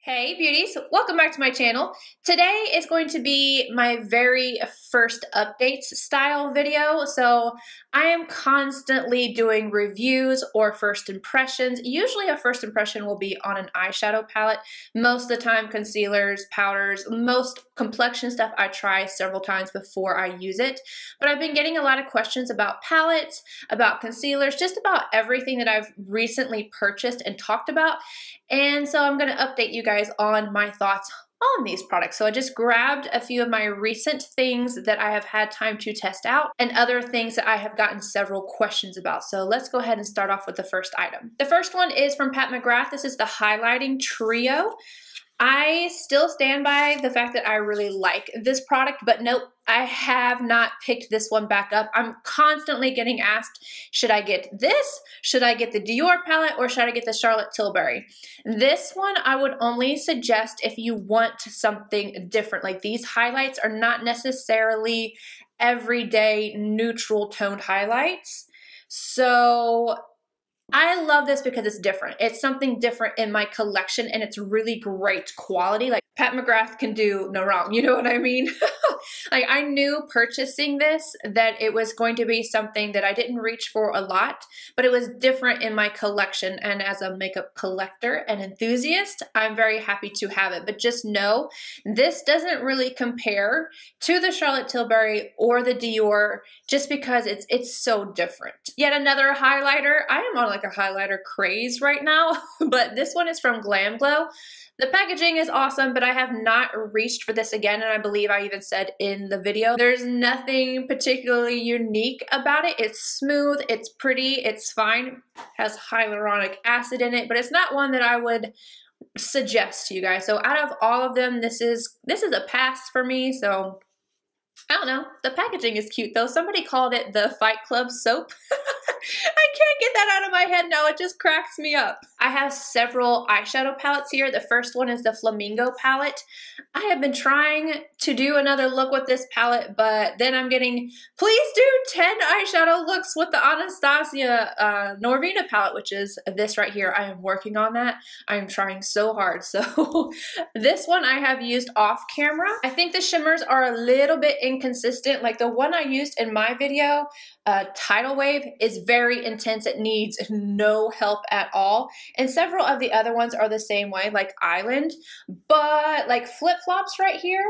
Hey beauties, welcome back to my channel. Today is going to be my very first updates style video. So I am constantly doing reviews or first impressions. Usually a first impression will be on an eyeshadow palette. Most of the time concealers, powders, most complexion stuff I try several times before I use it. But I've been getting a lot of questions about palettes, about concealers, just about everything that I've recently purchased and talked about. And so I'm going to update you guys on my thoughts on these products. So I just grabbed a few of my recent things that I have had time to test out and other things that I have gotten several questions about. So let's go ahead and start off with the first item. The first one is from McGrath. This is the Highlighting Trio. I still stand by the fact that I really like this product, but nope, I have not picked this one back up. I'm constantly getting asked, should I get this? Should I get the Dior palette or should I get the Charlotte Tilbury? This one I would only suggest if you want something different. Like these highlights are not necessarily everyday neutral toned highlights. So I love this because it's different. It's something different in my collection and it's really great quality. Like McGrath can do no wrong, you know what I mean? Like I knew purchasing this that it was going to be something that I didn't reach for a lot, but it was different in my collection. And as a makeup collector and enthusiast, I'm very happy to have it. But just know this doesn't really compare to the Charlotte Tilbury or the Dior just because it's so different. Yet another highlighter. I am on like a highlighter craze right now, but this one is from Glam Glow. The packaging is awesome, but I have not reached for this again, and I believe I even said in the video, there's nothing particularly unique about it. It's smooth, it's pretty, it's fine, has hyaluronic acid in it, but it's not one that I would suggest to you guys. So out of all of them, this is a pass for me, so I don't know. The packaging is cute though. Somebody called it the Fight Club soap. I can't get that out of my head now. It just cracks me up. I have several eyeshadow palettes here. The first one is the Flamingo palette. I have been trying to do another look with this palette, but then I'm getting, please do 10 eyeshadow looks with the Anastasia Norvina palette, which is this right here. I am working on that. I am trying so hard. So this one I have used off camera. I think the shimmers are a little bit inconsistent. Like the one I used in my video, Tidal Wave, is very intense. It needs no help at all. And several of the other ones are the same way, like Island. But like Flip Flops right here,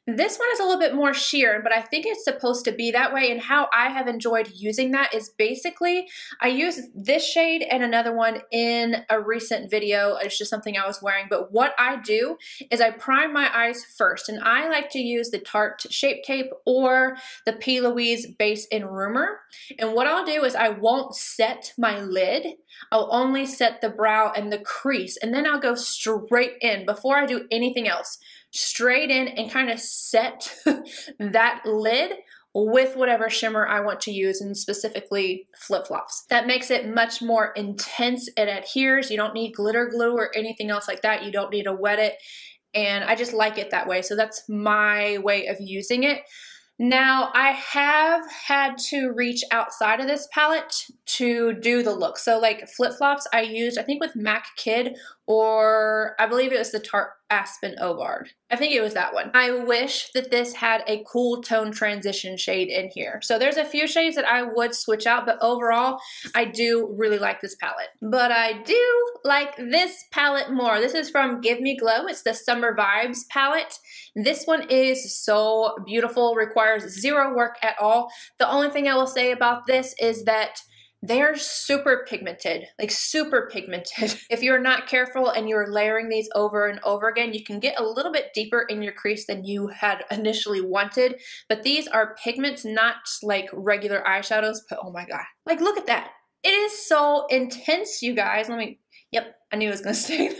this one is a little bit more sheer, but I think it's supposed to be that way. And how I have enjoyed using that is basically, I use this shade and another one in a recent video. It's just something I was wearing. But what I do is I prime my eyes first. And I like to use the Tarte Shape Tape or the P. Louise Base in Rumor. And what I'll do is I won't set my lid. I'll only set the brow and the crease. And then I'll go straight in before I do anything else. Straight in and kind of set that lid with whatever shimmer I want to use, and specifically Flip Flops. That makes it much more intense. It adheres. You don't need glitter glue or anything else like that. You don't need to wet it. And I just like it that way. So that's my way of using it. Now, I have had to reach outside of this palette to do the look. So like Flip Flops I used, I think with MAC Kid, or I believe it was the Tarte Aspyn Ovard. I think it was that one. I wish that this had a cool tone transition shade in here. So there's a few shades that I would switch out, but overall, I do really like this palette. But I do like this palette more. This is from Give Me Glow. It's the Summer Vibes palette. This one is so beautiful, requires zero work at all. The only thing I will say about this is that they're super pigmented, like super pigmented. If you're not careful and you're layering these over and over again, you can get a little bit deeper in your crease than you had initially wanted. But these are pigments, not like regular eyeshadows, but oh my God. Like, look at that. It is so intense, you guys. Yep, I knew it was gonna stay.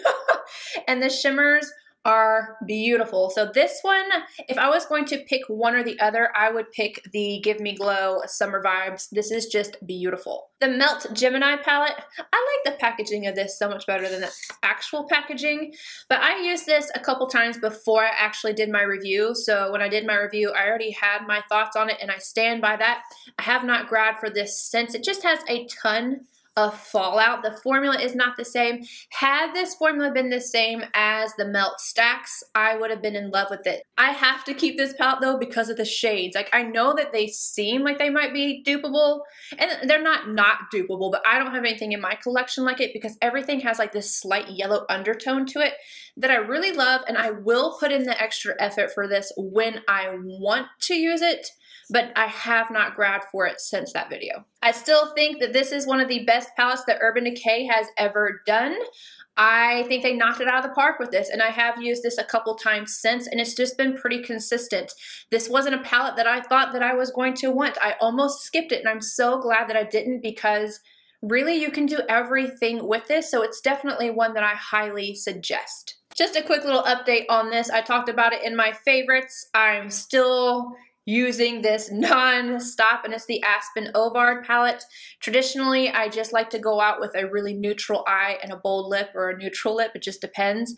And the shimmers are beautiful. So this one, if I was going to pick one or the other, I would pick the Give Me Glow Summer Vibes. This is just beautiful. The Melt Gemini palette, I like the packaging of this so much better than the actual packaging, but I used this a couple times before I actually did my review. So when I did my review, I already had my thoughts on it and I stand by that. I have not grabbed for this since. It just has a ton of fallout. The formula is not the same. Had this formula been the same as the Melt Stacks, I would have been in love with it. I have to keep this palette though because of the shades. Like, I know that they seem like they might be dupable, and they're not dupable, but I don't have anything in my collection like it because everything has like this slight yellow undertone to it that I really love, and I will put in the extra effort for this when I want to use it, but I have not grabbed for it since that video. I still think that this is one of the best palettes that Urban Decay has ever done. I think they knocked it out of the park with this, and I have used this a couple times since, and it's just been pretty consistent. This wasn't a palette that I thought that I was going to want. I almost skipped it, and I'm so glad that I didn't because really you can do everything with this, so it's definitely one that I highly suggest. Just a quick little update on this. I talked about it in my favorites. I'm still using this non-stop, and it's the Aspyn Ovard palette. Traditionally, I just like to go out with a really neutral eye and a bold lip or a neutral lip. It just depends.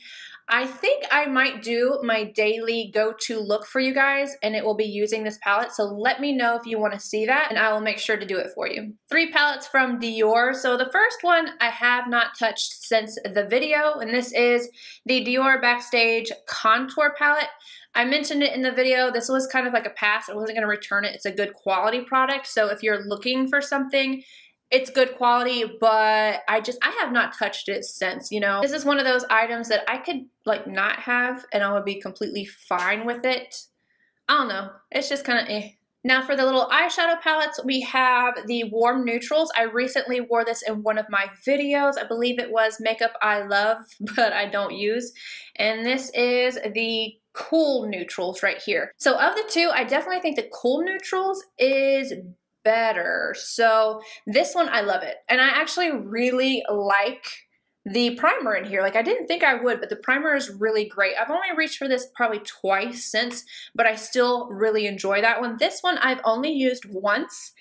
I think I might do my daily go-to look for you guys, and it will be using this palette, so let me know if you want to see that, and I will make sure to do it for you. 3 palettes from Dior. So the first one I have not touched since the video, and this is the Dior Backstage Contour Palette. I mentioned it in the video. This was kind of like a pass. I wasn't going to return it. It's a good quality product, so if you're looking for something, it's good quality, but I have not touched it since, you know. This is one of those items that I could like not have and I would be completely fine with it. I don't know. It's just kind of eh. Now for the little eyeshadow palettes, we have the warm neutrals. I recently wore this in one of my videos. I believe it was Makeup I Love, but I don't use. And this is the cool neutrals right here. So of the two, I definitely think the cool neutrals is better. So this one, I love it. And I actually really like the primer in here. Like, I didn't think I would, but the primer is really great. I've only reached for this probably twice since, but I still really enjoy that one. This one I've only used once,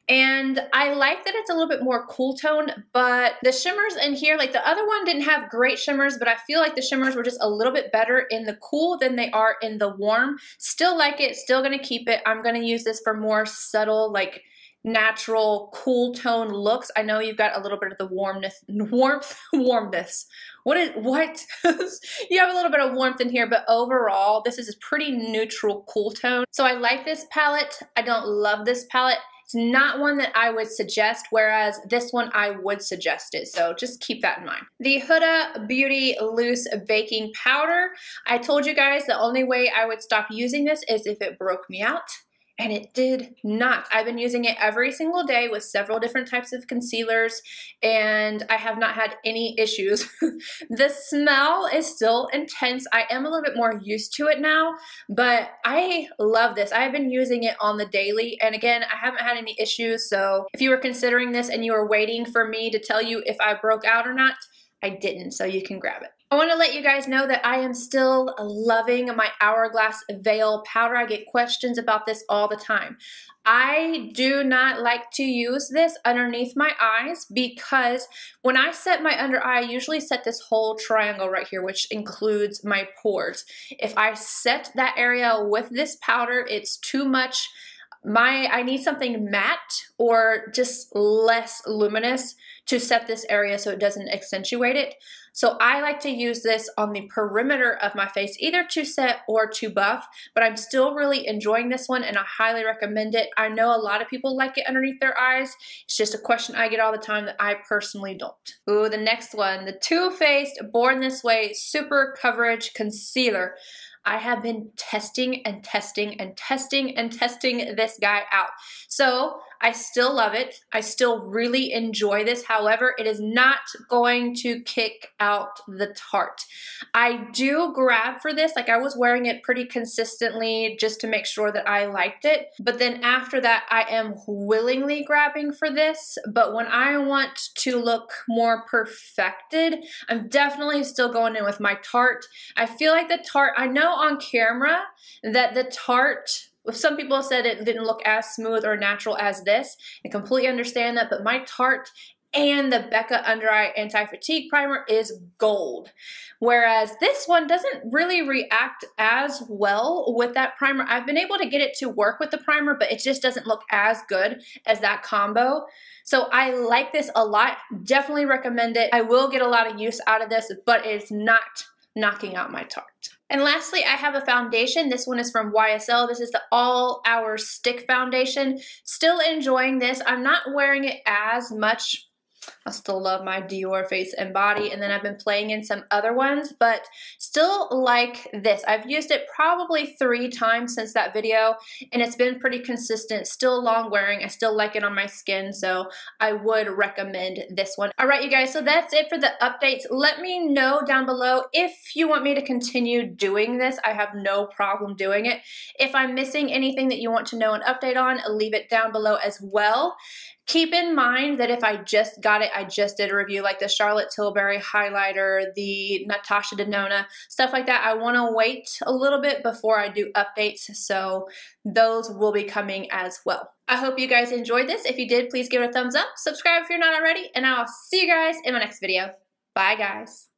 and I like that it's a little bit more cool tone, but the shimmers in here, like the other one didn't have great shimmers, but I feel like the shimmers were just a little bit better in the cool than they are in the warm. Still like it, still gonna keep it. I'm gonna use this for more subtle, like natural cool tone looks. I know you've got a little bit of the warmth. What? You have a little bit of warmth in here, but overall, this is a pretty neutral cool tone. So I like this palette. I don't love this palette. It's not one that I would suggest, whereas this one I would suggest it. So just keep that in mind. The Huda Beauty Loose Baking Powder. I told you guys the only way I would stop using this is if it broke me out. And it did not. I've been using it every single day with several different types of concealers, and I have not had any issues. The smell is still intense. I am a little bit more used to it now, but I love this. I have been using it on the daily, and again, I haven't had any issues, so if you were considering this and you were waiting for me to tell you if I broke out or not, I didn't, so you can grab it. I want to let you guys know that I am still loving my Hourglass Veil powder. I get questions about this all the time. I do not like to use this underneath my eyes because when I set my under eye, I usually set this whole triangle right here, which includes my pores. If I set that area with this powder, it's too much. I need something matte or just less luminous to set this area so it doesn't accentuate it. So I like to use this on the perimeter of my face, either to set or to buff, but I'm still really enjoying this one and I highly recommend it. I know a lot of people like it underneath their eyes. It's just a question I get all the time that I personally don't. Ooh, the next one, the Too Faced Born This Way Super Coverage Concealer. I have been testing and testing and testing and testing this guy out. So I still love it. I still really enjoy this. However, it is not going to kick out the Tarte. I do grab for this. Like, I was wearing it pretty consistently just to make sure that I liked it. But then after that, I am willingly grabbing for this. But when I want to look more perfected, I'm definitely still going in with my Tarte. I feel like the Tarte, I know on camera that the Tarte, some people said it didn't look as smooth or natural as this. I completely understand that, but my Tarte and the Becca Under Eye Anti-Fatigue Primer is gold. Whereas this one doesn't really react as well with that primer. I've been able to get it to work with the primer, but it just doesn't look as good as that combo. So I like this a lot. Definitely recommend it. I will get a lot of use out of this, but it's not knocking out my Tarte. And lastly, I have a foundation. This one is from YSL. This is the All Hours Stick Foundation. Still enjoying this. I'm not wearing it as much. I still love my Dior Face and Body, and then I've been playing in some other ones, but still like this. I've used it probably 3 times since that video, and it's been pretty consistent, still long wearing. I still like it on my skin, so I would recommend this one. All right, you guys, so that's it for the updates. Let me know down below if you want me to continue doing this. I have no problem doing it. If I'm missing anything that you want to know an update on, leave it down below as well. Keep in mind that if I just got it, I just did a review like the Charlotte Tilbury highlighter, the Natasha Denona, stuff like that. I want to wait a little bit before I do updates, so those will be coming as well. I hope you guys enjoyed this. If you did, please give it a thumbs up, subscribe if you're not already, and I'll see you guys in my next video. Bye, guys.